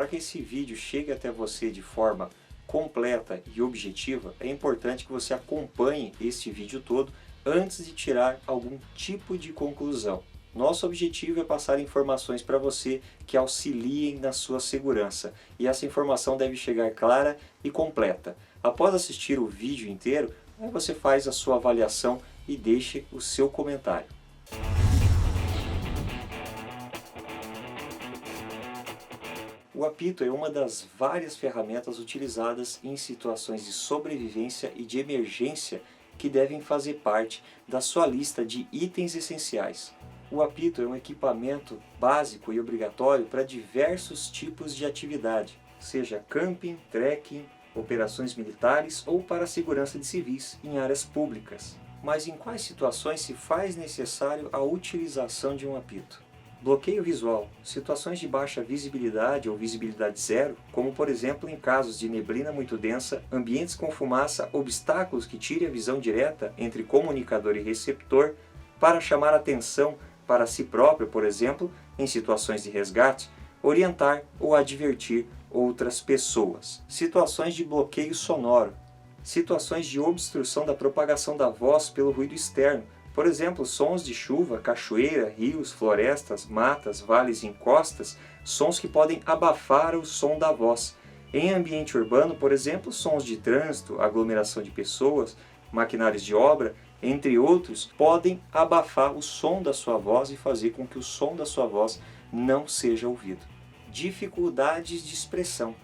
para que esse vídeo chegue até você de forma completa e objetiva, é importante que você acompanhe este vídeo todo antes de tirar algum tipo de conclusão. Nosso objetivo é passar informações para você que auxiliem na sua segurança, e essa informação deve chegar clara e completa. Após assistir o vídeo inteiro, aí você faz a sua avaliação e deixe o seu comentário. O apito é uma das várias ferramentas utilizadas em situações de sobrevivência e de emergência que devem fazer parte da sua lista de itens essenciais. O apito é um equipamento básico e obrigatório para diversos tipos de atividade, seja camping, trekking, operações militares ou para a segurança de civis em áreas públicas. Mas em quais situações se faz necessário a utilização de um apito? Bloqueio visual, situações de baixa visibilidade ou visibilidade zero, como por exemplo em casos de neblina muito densa, ambientes com fumaça, obstáculos que tirem a visão direta entre comunicador e receptor, para chamar atenção para si próprio, por exemplo, em situações de resgate, orientar ou advertir outras pessoas. Situações de bloqueio sonoro, situações de obstrução da propagação da voz pelo ruído externo, por exemplo, sons de chuva, cachoeira, rios, florestas, matas, vales e encostas, sons que podem abafar o som da voz. Em ambiente urbano, por exemplo, sons de trânsito, aglomeração de pessoas, maquinários de obra, entre outros, podem abafar o som da sua voz e fazer com que o som da sua voz não seja ouvido. Dificuldades de expressão,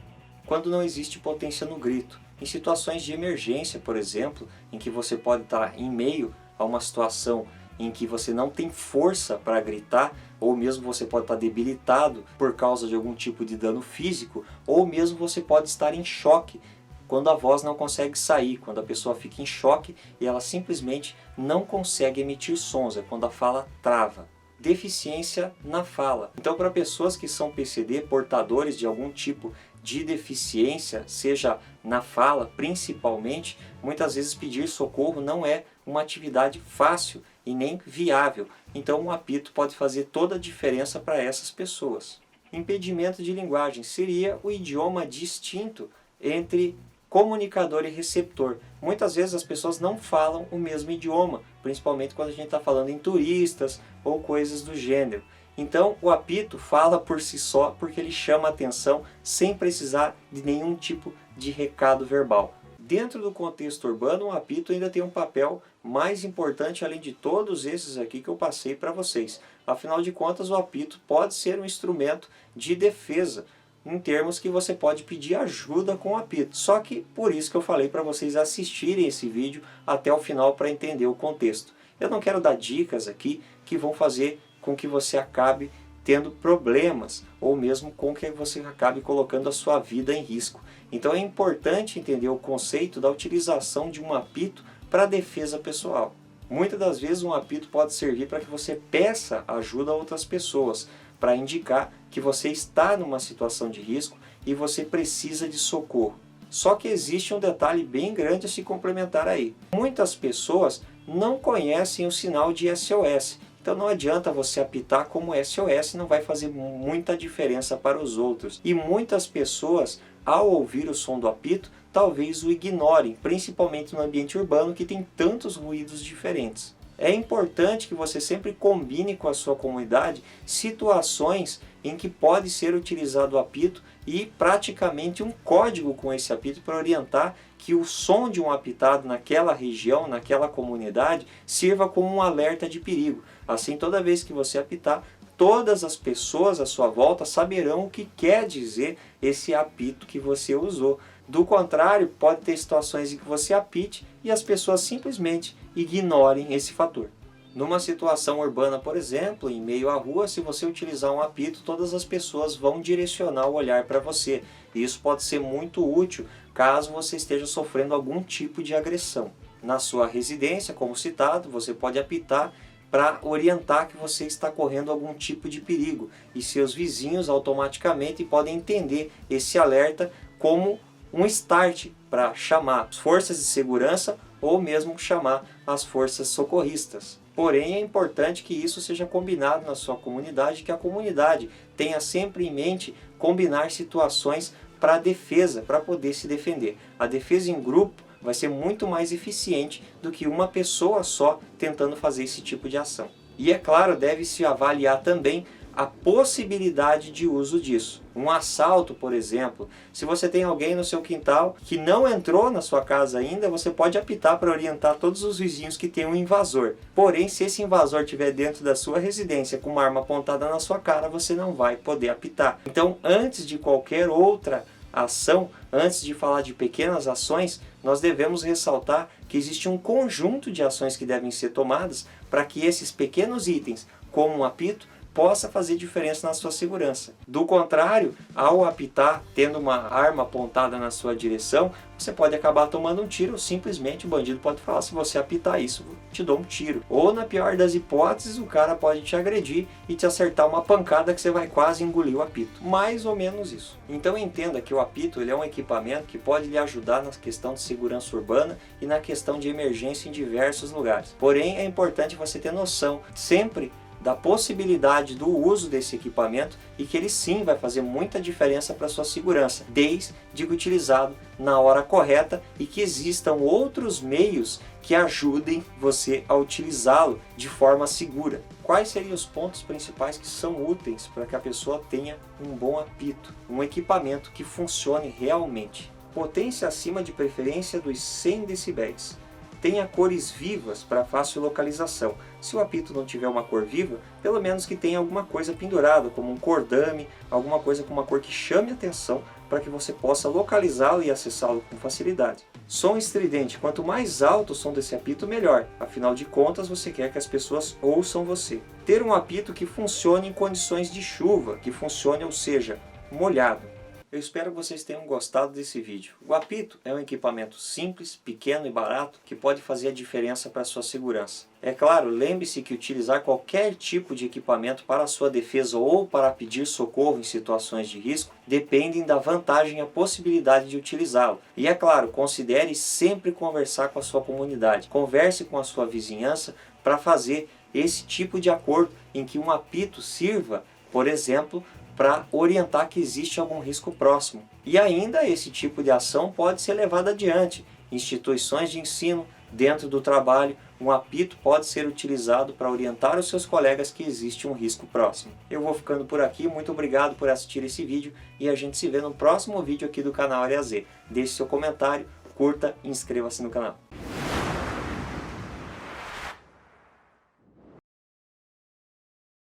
quando não existe potência no grito. Em situações de emergência, por exemplo, em que você pode estar em meio a uma situação em que você não tem força para gritar, ou mesmo você pode estar debilitado por causa de algum tipo de dano físico, ou mesmo você pode estar em choque, quando a voz não consegue sair, quando a pessoa fica em choque e ela simplesmente não consegue emitir sons, é quando a fala trava. Deficiência na fala. Então, para pessoas que são PCD, portadores de algum tipo de deficiência, seja na fala principalmente, muitas vezes pedir socorro não é uma atividade fácil e nem viável. Então um apito pode fazer toda a diferença para essas pessoas. Impedimento de linguagem seria o idioma distinto entre comunicador e receptor. Muitas vezes as pessoas não falam o mesmo idioma, principalmente quando a gente está falando em turistas ou coisas do gênero. Então o apito fala por si só porque ele chama a atenção sem precisar de nenhum tipo de recado verbal. Dentro do contexto urbano, o apito ainda tem um papel mais importante além de todos esses aqui que eu passei para vocês. Afinal de contas, o apito pode ser um instrumento de defesa, em termos que você pode pedir ajuda com o apito. Só que por isso que eu falei para vocês assistirem esse vídeo até o final para entender o contexto. Eu não quero dar dicas aqui que vão fazer com que você acabe tendo problemas, ou mesmo com que você acabe colocando a sua vida em risco. Então é importante entender o conceito da utilização de um apito para defesa pessoal. Muitas das vezes um apito pode servir para que você peça ajuda a outras pessoas, para indicar que você está numa situação de risco e você precisa de socorro. Só que existe um detalhe bem grande a se complementar aí. Muitas pessoas não conhecem o sinal de SOS. Então não adianta você apitar como SOS, não vai fazer muita diferença para os outros. E muitas pessoas, ao ouvir o som do apito, talvez o ignorem, principalmente no ambiente urbano que tem tantos ruídos diferentes. É importante que você sempre combine com a sua comunidade situações em que pode ser utilizado o apito e praticamente um código com esse apito para orientar que o som de um apitado naquela região, naquela comunidade, sirva como um alerta de perigo. Assim, toda vez que você apitar, todas as pessoas à sua volta saberão o que quer dizer esse apito que você usou. Do contrário, pode ter situações em que você apite e as pessoas simplesmente ignorem esse fator. Numa situação urbana, por exemplo, em meio à rua, se você utilizar um apito, todas as pessoas vão direcionar o olhar para você. E isso pode ser muito útil caso você esteja sofrendo algum tipo de agressão. Na sua residência, como citado, você pode apitar para orientar que você está correndo algum tipo de perigo. E seus vizinhos automaticamente podem entender esse alerta como um start para chamar as forças de segurança ou mesmo chamar as forças socorristas. Porém, é importante que isso seja combinado na sua comunidade, que a comunidade tenha sempre em mente combinar situações para a defesa, para poder se defender. A defesa em grupo vai ser muito mais eficiente do que uma pessoa só tentando fazer esse tipo de ação. E é claro, deve-se avaliar também a possibilidade de uso disso. Um assalto, por exemplo, se você tem alguém no seu quintal que não entrou na sua casa ainda, você pode apitar para orientar todos os vizinhos que tem um invasor. Porém, se esse invasor estiver dentro da sua residência com uma arma apontada na sua cara, você não vai poder apitar. Então, antes de qualquer outra ação, antes de falar de pequenas ações, nós devemos ressaltar que existe um conjunto de ações que devem ser tomadas para que esses pequenos itens, como um apito, possa fazer diferença na sua segurança. Do contrário, ao apitar, tendo uma arma apontada na sua direção, você pode acabar tomando um tiro, ou simplesmente o bandido pode falar, se você apitar isso, eu te dou um tiro. Ou na pior das hipóteses, o cara pode te agredir e te acertar uma pancada que você vai quase engolir o apito. Mais ou menos isso. Então entenda que o apito ele é um equipamento que pode lhe ajudar na questão de segurança urbana e na questão de emergência em diversos lugares. Porém, é importante você ter noção sempre da possibilidade do uso desse equipamento e que ele sim vai fazer muita diferença para a sua segurança, desde que utilizado na hora correta e que existam outros meios que ajudem você a utilizá-lo de forma segura. Quais seriam os pontos principais que são úteis para que a pessoa tenha um bom apito, um equipamento que funcione realmente? Potência acima de preferência dos 100 decibéis. Tenha cores vivas para fácil localização. Se o apito não tiver uma cor viva, pelo menos que tenha alguma coisa pendurada, como um cordame, alguma coisa com uma cor que chame a atenção para que você possa localizá-lo e acessá-lo com facilidade. Som estridente. Quanto mais alto o som desse apito, melhor. Afinal de contas, você quer que as pessoas ouçam você. Ter um apito que funcione em condições de chuva, que funcione, ou seja, molhado. Eu espero que vocês tenham gostado desse vídeo. O apito é um equipamento simples, pequeno e barato que pode fazer a diferença para a sua segurança. É claro, lembre-se que utilizar qualquer tipo de equipamento para a sua defesa ou para pedir socorro em situações de risco dependem da vantagem e a possibilidade de utilizá-lo. E é claro, considere sempre conversar com a sua comunidade. Converse com a sua vizinhança para fazer esse tipo de acordo em que um apito sirva, por exemplo, para orientar que existe algum risco próximo. E ainda esse tipo de ação pode ser levado adiante. Instituições de ensino, dentro do trabalho, um apito pode ser utilizado para orientar os seus colegas que existe um risco próximo. Eu vou ficando por aqui, muito obrigado por assistir esse vídeo e a gente se vê no próximo vídeo aqui do canal Área Z. Deixe seu comentário, curta e inscreva-se no canal.